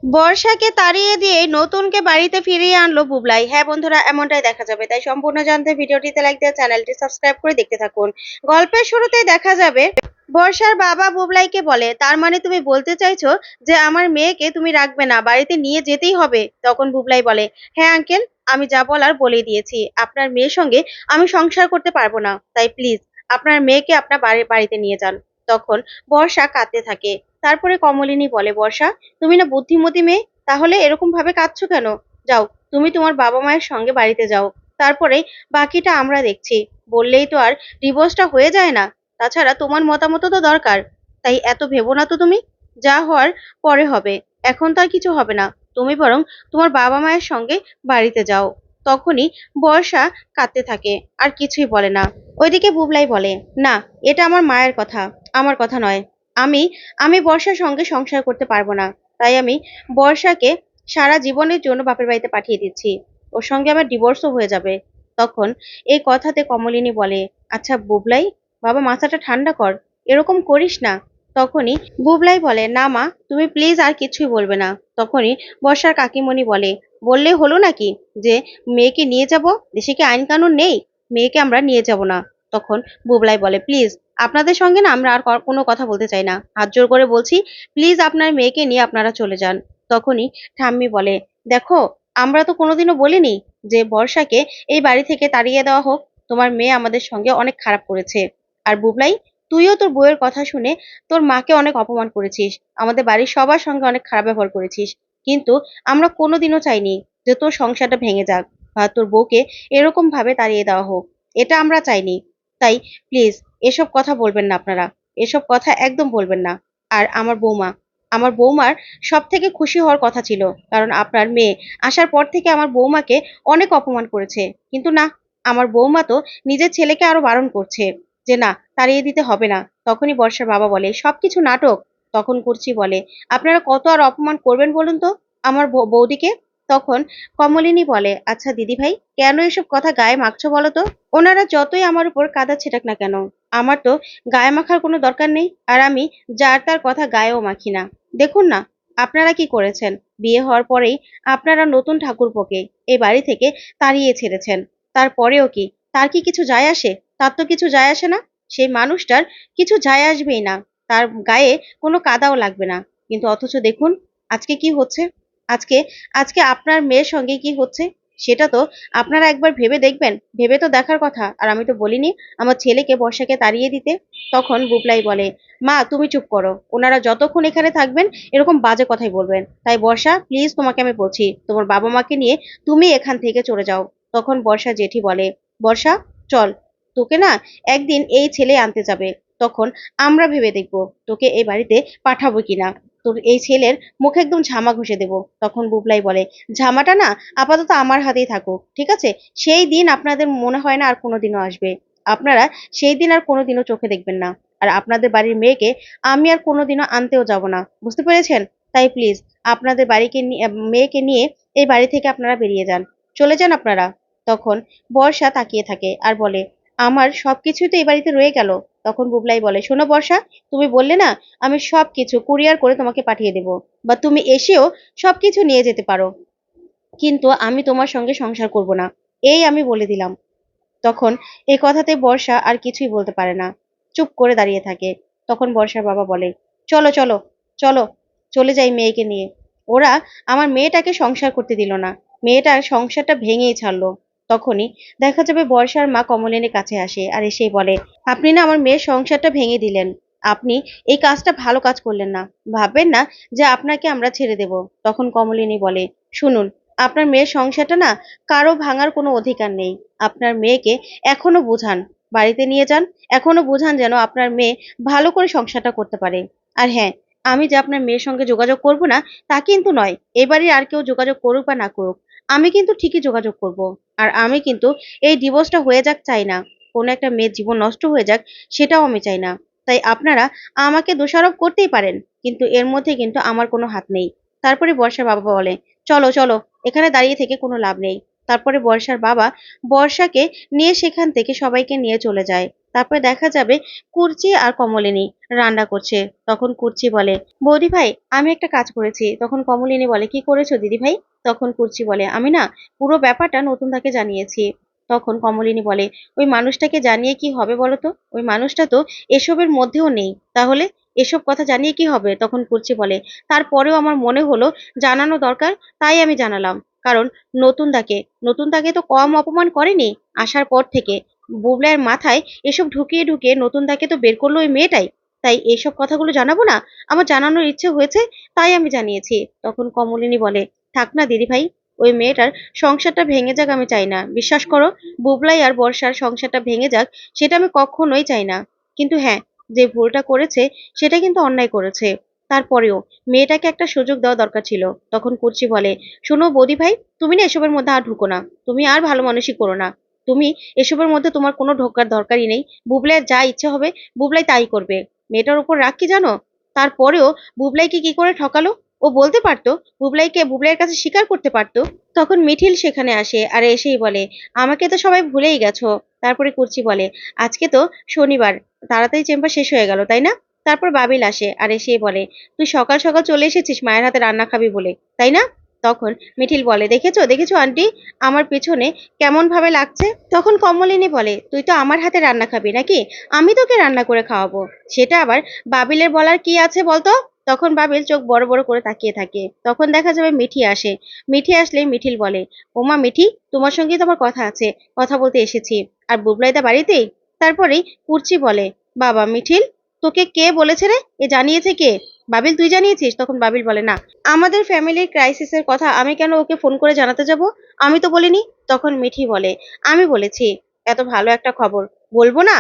বর্ষাকে তাড়িয়ে দিয়ে নতুনকে বাড়িতে ফিরিয়ে আনলো বুবলাই। হ্যাঁ বন্ধুরা, এমনটাই দেখা যাবে। তাই সম্পূর্ণ জানতে ভিডিওটিতে লাইক দিয়ে চ্যানেলটি সাবস্ক্রাইব করে দেখতে থাকুন। গল্পের শুরুতেই দেখা যাবে বর্ষার বাবা বুবলাইকে বলে, তার মানে তুমি বলতে চাইছো যে আমার মেয়েকে তুমি রাখবে না, বাড়িতে নিয়ে যেতেই হবে? তখন বুবলাই বলে, হ্যাঁ আঙ্কেল, আমি যা বলার বলেই দিয়েছি। আপনার মেয়ের সঙ্গে আমি সংসার করতে পারবো না, তাই প্লিজ আপনার মেয়েকে আপনার বাড়িতে নিয়ে যান। তখন বর্ষা কাঁদতে থাকে। তারপরে কমলিনী বলে, বর্ষা, তুমি না বুদ্ধিমতী মেয়ে, তাহলে এরকম ভাবে কাঁদছো কেন? যাও, তুমি তোমার বাবা মায়ের সঙ্গে বাড়িতে যাও, তারপরে বাকিটা আমরা দেখছি। বললেই তো আর ডিভোর্সটা হয়ে যায় না। তাছাড়া তোমার মতামত তো দরকার। তাই এত ভেবো না তো তুমি। যা হওয়ার পরে হবে, এখন তো আর কিছু হবে না। তুমি বরং তোমার বাবা মায়ের সঙ্গে বাড়িতে যাও। তখনই বর্ষা কাঁদতে থাকে, আর কিছুই বলে না। ওইদিকে বুবলাই বলে, না, এটা আমার মায়ের কথা, আমার কথা নয়। আমি আমি বর্ষার সঙ্গে সংসার করতে পারবো না। তাই আমি বর্ষাকে সারা জীবনের জন্য বাপের বাড়িতে পাঠিয়ে দিচ্ছি। ওর সঙ্গে আমার ডিভোর্সও হয়ে যাবে। তখন এই কথাতে কমলিনী বলে, আচ্ছা বুবলাই, বাবা মাথাটা ঠান্ডা কর, এরকম করিস না। তখনই বুবলাই বলে, না মা, তুমি প্লিজ আর কিছুই বলবে না। তখনই বর্ষার কাকিমণি বলে, বললে হলো নাকি যে মেয়েকে নিয়ে যাব? দেশে কি আইন কানুন নেই? মেয়েকে আমরা নিয়ে যাব না। তখন বুবলাই বলে, প্লিজ আপনাদের সঙ্গে না আমরা আর কোনো কথা বলতে চাই না, হাত জোর করে বলছি, প্লিজ আপনার মেয়েকে নিয়ে আপনারা চলে যান। তখনই ঠাম্মি বলে, দেখো, আমরা তো কোনোদিনও বলিনি যে বর্ষাকে এই বাড়ি থেকে তাড়িয়ে দেওয়া হোক। তোমার মেয়ে আমাদের সঙ্গে অনেক খারাপ করেছে। আর বুবলাই, তুইও তোর বউয়ের কথা শুনে তোর মাকে অনেক অপমান করেছিস, আমাদের বাড়ির সবার সঙ্গে অনেক খারাপ ব্যবহার করেছিস। কিন্তু আমরা কোনোদিনও চাইনি যে তোর সংসারটা ভেঙে যাক বা তোর বউকে এরকম ভাবে তাড়িয়ে দেওয়া হোক। এটা আমরা চাইনি। তাই প্লিজ এসব কথা বলবেন না আপনারা, এসব কথা একদম বলবেন না। আর আমার বৌমার সব থেকে খুশি হওয়ার কথা ছিল, কারণ আপনার মেয়ে আসার পর থেকে আমার বৌমাকে অনেক অপমান করেছে। কিন্তু না, আমার বৌমা তো নিজের ছেলেকে আরো বারণ করছে যে না, তাড়িয়ে দিতে হবে না। তখনই বর্ষার বাবা বলে, সবকিছু নাটক। তখন করছি বলে, আপনারা কত আর অপমান করবেন বলুন তো আমার বৌদিকে? তখন কমলিনী বলে, আচ্ছা দিদি ভাই, কেন এসব কথা গায়ে মাখছো বলো তো? ওনারা যতই আমার উপর কাদা ছেটাক না কেন, আমার তো গায়ে মাখার কোনো দরকার নেই। আর আমি যার তার কথা গায়েও মাখি না। দেখুন না, আপনারা কি করেছেন। বিয়ে হওয়ার পরেই আপনারা নতুন ঠাকুরপোকে এই বাড়ি থেকে তাড়িয়ে ছেড়েছেন। তারপরেও কি, তার কি কিছু যায় আসে? তার তো কিছু যায় আসে না। সেই মানুষটার কিছু যায় আসবেই না, তার গায়ে কোনো কাদাও লাগবে না। কিন্তু অথচ দেখুন আজকে কি হচ্ছে। আজকে আজকে আপনার মেয়ের সঙ্গে কি হচ্ছে, সেটা তো আপনারা একবার ভেবে দেখবেন। ভেবে তো দেখার কথা। আর আমি তো বলিনি আমার ছেলেকে বর্ষাকে তাড়িয়ে দিতে। তখন বুবলাই বলে, মা তুমি চুপ করো, ওনারা যতক্ষণ এখানে থাকবেন এরকম বাজে কথাই বলবেন। তাই বর্ষা, প্লিজ তোমাকে আমি বলছি, তোমার বাবা মাকে নিয়ে তুমি এখান থেকে চলে যাও। তখন বর্ষা জেঠি বলে, বর্ষা চল, তোকে না একদিন এই ছেলে আনতে যাবে, তখন আমরা ভেবে দেখবো তোকে এই বাড়িতে পাঠাবো কিনা। তোর এই ছেলের মুখে একদম ঝামা ঘষে দেবো। তখন বুবলাই বলে, ঝামাটা না আপাতত আমার হাতেই থাকুক, ঠিক আছে? সেই দিন আপনাদের মনে হয় না আর কোনোদিনও আসবে। আপনারা সেই দিন আর কোনোদিনও চোখে দেখবেন না। আর আপনাদের বাড়ির মেয়েকে আমি আর কোনোদিনও আনতেও যাব না, বুঝতে পেরেছেন? তাই প্লিজ আপনাদের মেয়েকে নিয়ে এই বাড়ি থেকে আপনারা বেরিয়ে যান, চলে যান আপনারা। তখন বর্ষা তাকিয়ে থাকে আর বলে, আমার সবকিছুই তো এই বাড়িতে রয়ে গেল। তখন বুবলাই বলে, শোনো বর্ষা, তুমি বললে না আমি সবকিছু কুরিয়ার করে তোমাকে পাঠিয়ে দেবো, বা তুমি এসেও সবকিছু নিয়ে যেতে পারো, কিন্তু আমি তোমার সঙ্গে সংসার করব না, এই আমি বলে দিলাম। তখন এই কথাতে বর্ষা আর কিছুই বলতে পারে না, চুপ করে দাঁড়িয়ে থাকে। তখন বর্ষার বাবা বলে, চলো চলো চলো, চলে যাই মেয়েকে নিয়ে। ওরা আমার মেয়েটাকে সংসার করতে দিল না, মেয়েটার সংসারটা ভেঙেই ছাড়লো। তখনই দেখা যাবে বর্ষার মা কমলিনীর কাছে আসে আর এসেই বলে, আপনি না আমার মেয়ের সংসারটা ভেঙে দিলেন। আপনি এই কাজটা ভালো কাজ করলেন না। ভাববেন না যে আপনাকে আমরা ছেড়ে দেব। তখন কমলিনী বলে, শুনুন, আপনার মেয়ের সংসারটা না কারো ভাঙার কোনো অধিকার নেই। আপনার মেয়েকে এখনো বোঝান, বাড়িতে নিয়ে যান, এখনো বোঝান যেন আপনার মেয়ে ভালো করে সংসারটা করতে পারে। আর হ্যাঁ, আমি যে আপনার মেয়ের সঙ্গে যোগাযোগ করব না তা কিন্তু নয়। এবারে আর কেউ যোগাযোগ করুক বা না করুক, আমি কিন্তু ঠিকই যোগাযোগ করব। আর আমি কিন্তু এই ডিভোর্সটা হয়ে যাক চাই না, কোনো একটা মেয়ের জীবন নষ্ট হয়ে যাক সেটাও আমি চাই না। তাই আপনারা আমাকে দোষারোপ করতেই পারেন, কিন্তু এর মধ্যে কিন্তু আমার কোনো হাত নেই। তারপরে বর্ষার বাবা বলে, চলো চলো, এখানে দাঁড়িয়ে থেকে কোনো লাভ নেই। তারপরে বর্ষার বাবা বর্ষাকে নিয়ে সেখান থেকে সবাইকে নিয়ে চলে যায়। তারপরে দেখা যাবে কুর্চি আর কমলিনী রান্না করছে। তখন কুর্চি বলে, বৌদি ভাই আমি একটা কাজ করেছি। তখন কমলিনী বলে, কি করেছো দিদি ভাই? তখন কুর্চি বলে, আমি না পুরো ব্যাপারটা নতুন তাকে জানিয়েছি। তখন কমলিনী বলে, ওই মানুষটাকে জানিয়ে কি হবে বলো তো? ওই মানুষটা তো এসবের মধ্যেও নেই, তাহলে এসব কথা জানিয়ে কি হবে? তখন কুর্চি বলে, তারপরেও আমার মনে হলো জানানো দরকার, তাই আমি জানালাম। কারণ নতুন তাকে তো কম অপমান করেনি আসার পর থেকে। বুবলাইয়ের মাথায় এসব ঢুকিয়ে ঢুকিয়ে নতুন তাকে তো বের করলো ওই মেয়েটাই। তাই এইসব কথাগুলো জানাবো না, আমার জানানোর ইচ্ছে হয়েছে, তাই আমি জানিয়েছি। তখন কমলিনী বলে, থাক না দিদি ভাই, ওই মেয়েটার সংসারটা ভেঙে যাক আমি চাই না, বিশ্বাস করো। বুবলাই আর বর্ষার সংসারটা ভেঙে যাক, সেটা আমি কখনোই চাই না। কিন্তু হ্যাঁ, যে ভুলটা করেছে সেটা কিন্তু অন্যায় করেছে। তারপরেও মেয়েটাকে একটা সুযোগ দেওয়া দরকার ছিল। তখন কুর্চি বলে, শোনো বৌদি ভাই, তুমি না এসবের মধ্যে আর ঢুকো না, তুমি আর ভালো মানুষই করো না। তুমি এসবের মধ্যে তোমার কোনো ঢোকার দরকারই নেই। বুবলাইয়ের যা ইচ্ছে হবে বুবলাই তাই করবে। মেয়েটার উপর রাগ কি জানো? তারপরেও বুবলাইকে কি করে ঠকালো? ও বলতে পারতো, বুবলাইয়ের কাছে স্বীকার করতে পারতো। তখন মিঠিল সেখানে আসে আর এসেই বলে, আমাকে তো সবাই ভুলেই গেছো। তারপরে কুর্চি বলে, আজকে তো শনিবার, তাড়াতাড়ি চেম্বার শেষ হয়ে গেল তাই না? তারপর বাবিল আসে আর এসেই বলে, তুই সকাল সকাল চলে এসেছিস মায়ের হাতে রান্না খাবি বলে, তাই না? তখন মিঠিল বলে, দেখেছো দেখেছো আন্টি, আমার পেছনে কেমন ভাবে লাগছে। তখন কমলিনী বলে, তুই তো আমার হাতে রান্না খাবি নাকি? আমি তোকে রান্না করে খাওয়াবো। সেটা আবার বাবিলের বলার কি আছে বলতো? তখন বাবিল চোখ বড় বড় করে তাকিয়ে থাকে। তখন দেখা যাবে মিঠি আসে। মিঠি আসলে মিঠিল বলে, ওমা মিঠি, তোমার সঙ্গে তো আমার কথা আছে, কথা বলতে এসেছি। আর বুবলাইদা বাড়িতেই? তারপরেই কুর্চি বলে, বাবা মিঠিল, তোকে কে বলেছে রে? এ জানিয়েছে কে? বাবিল তুই জানিয়েছিস? তখন বাবিল বলে, না, আমাদের ফ্যামিলির ক্রাইসিসের কথা আমি কেন ওকে ফোন করে জানাতে যাব? আমি তো বলিনি। তখন মিঠি বলে, আমি বলেছি। এত ভালো একটা খবর বলবো না?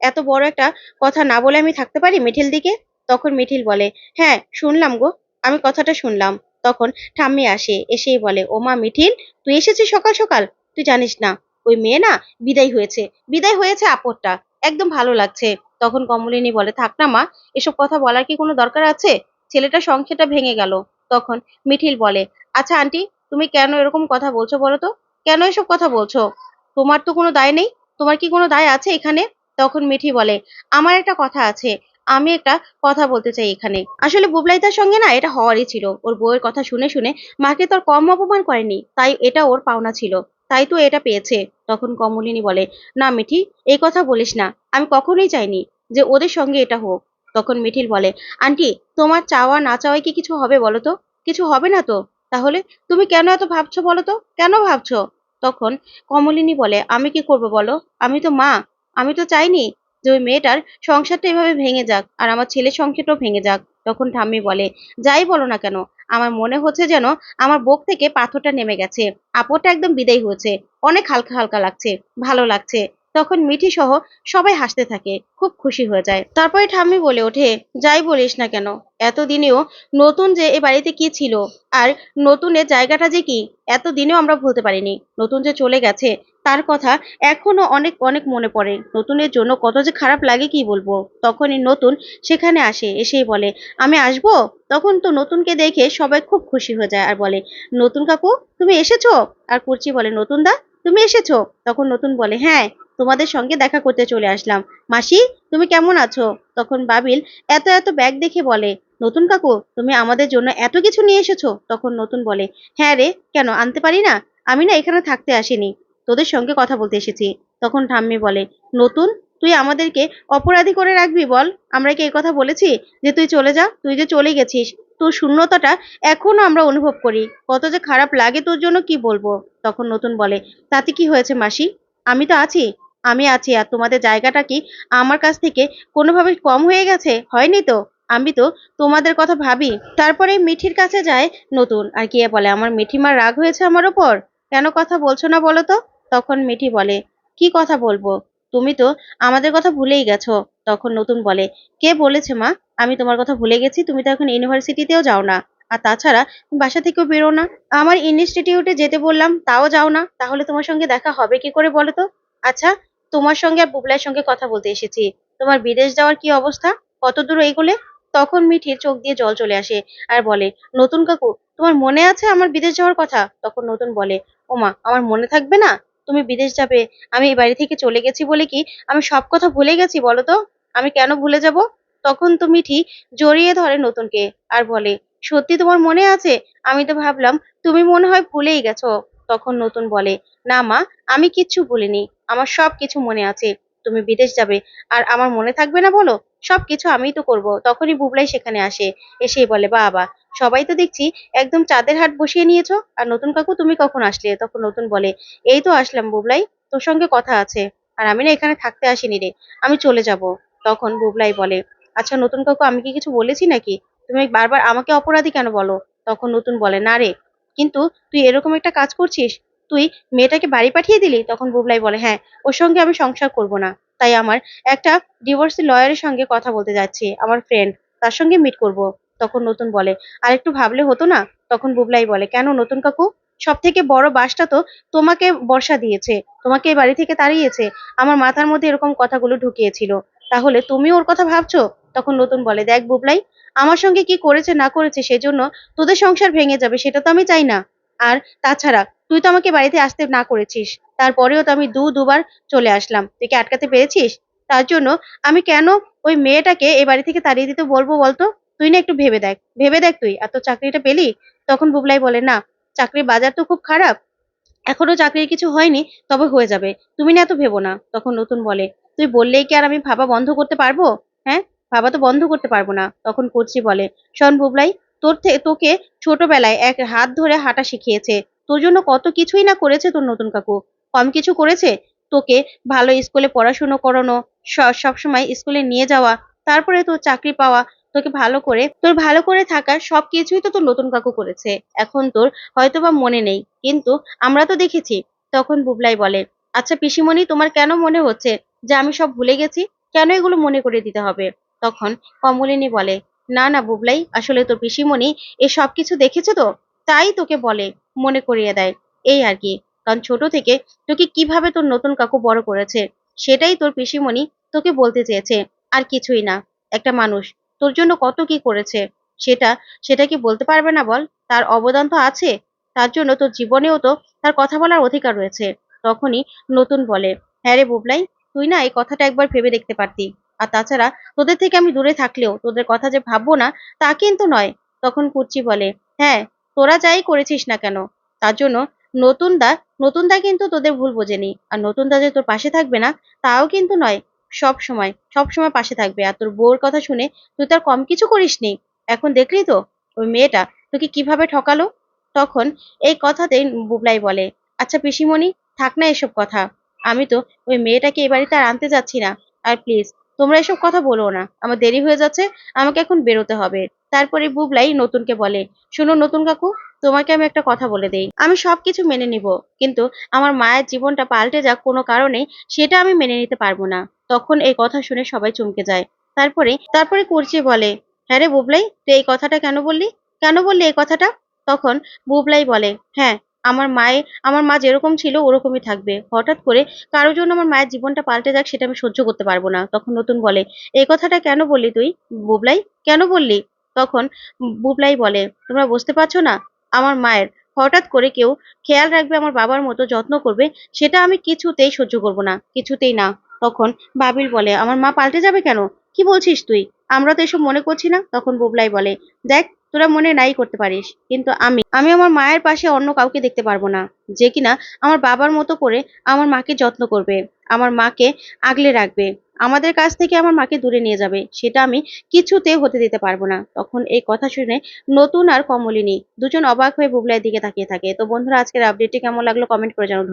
এত বড় একটা কথা না বলে আমি থাকতে পারি মিঠিল দিকে? তখন মিঠিল বলে, হ্যাঁ শুনলাম গো, আমি কথাটা শুনলাম। তখন ঠাম্মি আসে, এসেই বলে, ওমা মিঠিল, তুই এসেছিস সকাল সকাল? তুই জানিস না ওই মেয়ে না বিদায় হয়েছে, বিদায় হয়েছে আপদটা, একদম ভালো লাগছে। তখন কমলিনী বলে, থাক না মা, এসব কথা বলার কি কোনো দরকার আছে? ছেলেটার সংসারটা ভেঙে গেল। তখন মিঠিল বলে, আচ্ছা আন্টি, তুমি কেন এরকম কথা বলছো বলো তো? কেন এসব কথা বলছো? তোমার তো কোনো দায় নেই। তোমার কি কোনো দায় আছে এখানে? তখন মিঠি বলে, আমার একটা কথা আছে, আমি একটা কথা বলতে চাই এখানে। আসলে বুবলাইতার সঙ্গে না এটা হওয়ারই ছিল। ওর বউয়ের কথা শুনে শুনে মাকে তো আর কম অপমান করেনি, তাই এটা ওর পাওনা ছিল, তাই তো এটা পেয়েছে। তখন কমলিনী বলে, না মিঠি, এই কথা বলিস না, আমি কখনোই চাইনি যে ওদের সঙ্গে এটা হোক। তখন মিঠিল বলে, আন্টি, তোমার চাওয়া না চাওয়াই কি কিছু হবে বলো তো? কিছু হবে না তো? তাহলে তুমি কেন এত ভাবছো বলো তো? কেন ভাবছো? তখন কমলিনী বলে, আমি কি করব বলো? আমি তো মা, আমি তো চাইনি যে ওই মেয়েটার সংসারটা এভাবে ভেঙে যাক আর আমার ছেলের সংসারটাও ভেঙে যাক। তখন ঠাম্মি বলে, যাই বলো না কেন, আমার মনে হচ্ছে যেন আমার বুক থেকে পাথরটা নেমে গেছে, আপদটা একদম বিদায় হয়েছে, অনেক হালকা হালকা লাগছে, ভালো লাগছে। তখন মিঠি সহ সবাই হাসতে থাকে, খুব খুশি হয়ে যায়। তারপরে ঠাম্মি বলে ওঠে, যাই বলিস না কেন, এতদিনেও নতুন যে এ বাড়িতে কি ছিল, আর নতুনের জায়গাটা যে কি, এতদিনেও আমরা ভুলতে পারিনি। নতুন যে চলে গেছে তার কথা এখনো অনেক অনেক মনে পড়ে। নতুনের জন্য কত যে খারাপ লাগে কি বলবো। তখনই নতুন সেখানে আসে, এসেই বলে, আমি আসবো? তখন তো নতুনকে দেখে সবাই খুব খুশি হয়ে যায় আর বলে, নতুন কাকু তুমি এসেছো? আর কুর্চি বলে, নতুন দা তুমি এসেছো? তখন নতুন বলে, হ্যাঁ, তোমাদের সঙ্গে দেখা করতে চলে আসলাম। মাসি, তুমি কেমন আছো? তখন বাবিল এত এত ব্যাগ দেখে বলে, নতুন কাকু তুমি আমাদের জন্য এত কিছু নিয়ে এসেছো? তখন নতুন বলে, হ্যাঁ রে, কেন আনতে পারি না? আমি না এখানে থাকতে আসিনি, তোদের সঙ্গে কথা বলতে এসেছি। তখন ঠাম্মি বলে, নতুন, তুই আমাদেরকে অপরাধী করে রাখবি বল? আমরা কি এই কথা বলেছি যে তুই চলে যা? তুই যে চলে গেছিস, তোর শূন্যতাটা এখনো আমরা অনুভব করি, কত যে খারাপ লাগে তোর জন্য কি বলবো। তখন নতুন বলে, তাতে কি হয়েছে মাসি, আমি তো আছি, আমি আছি। আর তোমাদের জায়গাটা কি আমার কাছ থেকে কোনোভাবে কম হয়ে গেছে? হয়নি তো, আমি তো তোমাদের কথা ভাবি। তারপরে মিঠির কাছে যায় নতুন আর গিয়ে বলে, আমার মিঠিমার রাগ হয়েছে আমার ওপর, কেন কথা বলছো না বলো তো? তখন মিঠি বলে, কি কথা বলবো, তুমি তো আমাদের কথা ভুলেই গেছো। তখন নতুন বলে, কে বলেছে মা আমি তোমার কথা ভুলে গেছি? তুমি তো এখন ইউনিভার্সিটিতেও যাও না, আর তাছাড়া তুমি বাসা থেকেও বেরো না। আমার ইনস্টিটিউটে যেতে বললাম তাও যাও না, তাহলে তোমার সঙ্গে দেখা হবে কি করে বলো তো? আচ্ছা, তোমার সঙ্গে আর বুবলাইয়ের সঙ্গে কথা বলতে এসেছি। তোমার বিদেশ যাওয়ার কি অবস্থা, কত দূর এগোলে? তখন মিঠির চোখ দিয়ে জল চলে আসে আর বলে, নতুন কাকু তোমার মনে আছে আমার বিদেশ যাওয়ার কথা? তখন নতুন বলে, ওমা আমার মনে থাকবে না? তুমি বিদেশ যাবে, আমি এই বাড়ি থেকে চলে গেছি বলে কি আমি সব কথা ভুলে গেছি বলো তো? আমি কেন ভুলে যাব? তখন তো মিঠি জড়িয়ে ধরে নতুনকে আর বলে, সত্যি তোমার মনে আছে? আমি তো ভাবলাম তুমি মনে হয় ভুলেই গেছো। তখন নতুন বলে, না মা, আমি কিচ্ছু ভুলিনি, আমার সব কিছু মনে আছে। তুমি বিদেশ যাবে আর আমার মনে থাকবে না বলো? সবকিছু আমিই তো করব। তখনই বুবলাই সেখানে আসে, এসেই বলে, বাবা, সবাই তো দেখছি একদম চাঁদের হাট বসিয়ে নিয়েছো। আর নতুন কাকু তুমি কখন আসলে? তখন নতুন বলে, এই তো আসলাম বুবলাই, তোর সঙ্গে কথা আছে। আর আমি না এখানে থাকতে আসিনি রে, আমি চলে যাব। তখন বুবলাই বলে, আচ্ছা নতুন কাকু, আমি কি কিছু বলেছি নাকি? তুমি বারবার আমাকে অপরাধী কেন বলো? তখন নতুন বলে, না রে, কিন্তু তুই এরকম একটা কাজ করছিস, তুই মেয়েটাকে বাড়ি পাঠিয়ে দিলি। তখন বুবলাই বলে, হ্যাঁ, ওর সঙ্গে আমি সংসার করব না, তাই আমার একটা ডিভোর্স লয়ারের সঙ্গে কথা বলতে যাচ্ছি, আমার ফ্রেন্ড, তার সঙ্গে মিট করব। তখন নতুন বলে, আর একটু ভাবলে হতো না? তখন বুবলাই বলে, কেন নতুন কাকু? সব থেকে বড় বাসটা তো তোমাকে বর্ষা দিয়েছে, তোমাকে এই বাড়ি থেকে তাড়িয়েছে, আমার মাথার মধ্যে এরকম কথাগুলো ঢুকিয়েছিল, তাহলে তুমি ওর কথা ভাবছো? তখন নতুন বলে, দেখ বুবলাই, আমার সঙ্গে কি করেছে না করেছে সেজন্য তোদের সংসার ভেঙে যাবে সেটা তো আমি চাই না। আর তাছাড়া তুই তো আমাকে বাড়িতে আসতে না করেছিস, তারপরেও তো আমি দুবার চলে আসলাম, তুই কি আটকাতে পেরেছিস? তার জন্য আমি কেন ওই মেয়েটাকে এই বাড়ি থেকে তাড়িয়ে দিতে বলবো বলতো? তুই না একটু ভেবে দেখ, ভেবে দেখ, তুই এত চাকরিটা পেলি। তখন বুবলাই বলে, না, চাকরির বাজার তো খুব খারাপ, এখনো চাকরির কিছু হয়নি, তবে হয়ে যাবে, তুমি না এত ভেবো না। তখন নতুন বলে, তুই বললেই কি আর আমি ভাবা বন্ধ করতে পারবো? হ্যাঁ, ভাবা তো বন্ধ করতে পারবো না। তখন কর্চি বলে, শোন বুবলাই, তোকে ছোটবেলায় এক হাত ধরে হাঁটা শিখিয়েছে, তোর জন্য কত কিছুই না করেছে তোর নতুন কাকু, কম কিছু করেছে? তোকে ভালো স্কুলে পড়াশুনো করানো, সব সময় স্কুলে নিয়ে যাওয়া, তারপরে তোর চাকরি পাওয়া, তোর ভালো করে থাকার সবকিছুই তো তোর নতুন কাকু করেছে। এখন তোর হয়তোবা মনে নেই, কিন্তু আমরা তো দেখেছি। তখন বুবলাই বলে, আচ্ছা পিসিমণি, তোমার কেন মনে হচ্ছে যে আমি সব ভুলে গেছি? কেন এগুলো মনে করে দিতে হবে? তখন কমলিনী বলে, না না বুবলাই, আসলে তোর পিসিমণি এ সব কিছু দেখেছে তো, তাই তোকে বলে, মনে করিয়ে দেয়, এই আর কি। কারণ ছোট থেকে তোকে কিভাবে তোর নতুন কাকু বড় করেছে, সেটাই তোর পিসিমণি তোকে বলতে চেয়েছে, আর কিছুই না। একটা মানুষ তোর জন্য কত কি করেছে, সেটা সেটা কি বলতে পারবে না বল? তার অবদান তো আছে, তার জন্য তোর জীবনেও তো তার কথা বলার অধিকার রয়েছে। তখনই নতুন বলে, হ্যাঁ রে বুবলাই, তুই না এই কথাটা একবার ভেবে দেখতে পারতি। আর তাছাড়া তোদের থেকে আমি দূরে থাকলেও তোদের কথা যে ভাববো না তা কিন্তু নয়। তখন কুচি বলে, হ্যাঁ, তোরা যাই করেছিস না কেন, তার জন্য নতুন দা নতুন দা কিন্তু তোদের ভুল বোঝেনি। আর নতুন দা যে তোর পাশে থাকবে না তাও কিন্তু নয়, সব সময় পাশে থাকবে। আর তোর বউর কথা শুনে তুই তার কম কিছু করিসনি। এখন দেখলি তো ওই মেয়েটা তোকে কিভাবে ঠকালো। তখন এই কথাতেই বুবলাই বলে, আচ্ছা পিসিমণি, থাক না এসব কথা, আমি তো ওই মেয়েটাকে এ বাড়িতে আর আনতে যাচ্ছি না। আর প্লিজ তোমরা এসব কথা বলো না, আমার দেরি হয়ে যাচ্ছে, আমাকে এখন বেরোতে হবে। তারপরে বুবলাই নতুনকে বলে, শোনো নতুন কাকু, তোমাকে আমি একটা কথা বলে দেই, আমি সবকিছু মেনে নিব, কিন্তু আমার মায়ের জীবনটা পাল্টে যাক কোনো কারণে, সেটা আমি মেনে নিতে পারবো না। তখন এই কথা শুনে সবাই চমকে যায়। তারপরে করছি বলে, হ্যাঁ রে বুবলাই, তুই এই কথাটা কেন বললি এই কথাটা? তখন বুবলাই বলে, হ্যাঁ, আমার মা যেরকম ছিল ওরকমই থাকবে, হঠাৎ করে কারোর জন্য আমার মায়ের জীবনটা পাল্টে যাক সেটা আমি সহ্য করতে পারবো না। তখন নতুন বলে, এই কথাটা কেন বললি তুই বুবলাই, কেন বললি? তখন বুবলাই বলে, তোমরা বুঝতে পারছো না, আমার মায়ের হঠাৎ করে কেউ খেয়াল রাখবে, আমার বাবার মতো যত্ন করবে, সেটা আমি কিছুতেই সহ্য করব না, কিছুতেই না। তখন বাবিল বলে, আমার মা পাল্টে যাবে কেন? কি বলছিস তুই? আমরা তো এসব মনে করছি না। তখন বুবলাই বলে, দেখ, তোরা মনে নাই করতে পারিস, কিন্তু আমি আমার মায়ের পাশে অন্য কাউকে দেখতে পারবো না, যে কিনা আমার বাবার মতো করে আমার মাকে যত্ন করবে, আমার মাকে আগলে রাখবে, আমাদের কাছ থেকে আমার মাকে দূরে নিয়ে যাবে, সেটা আমি কিছুতে হতে দিতে পারবো না। তখন এই কথা শুনে নতুন আর কমলিনী দুজন অবাক হয়ে বুবলাইয়ের দিকে তাকিয়ে থাকে। তো বন্ধুরা, আজকের আপডেটটি কেমন লাগলো কমেন্ট করে জানাও।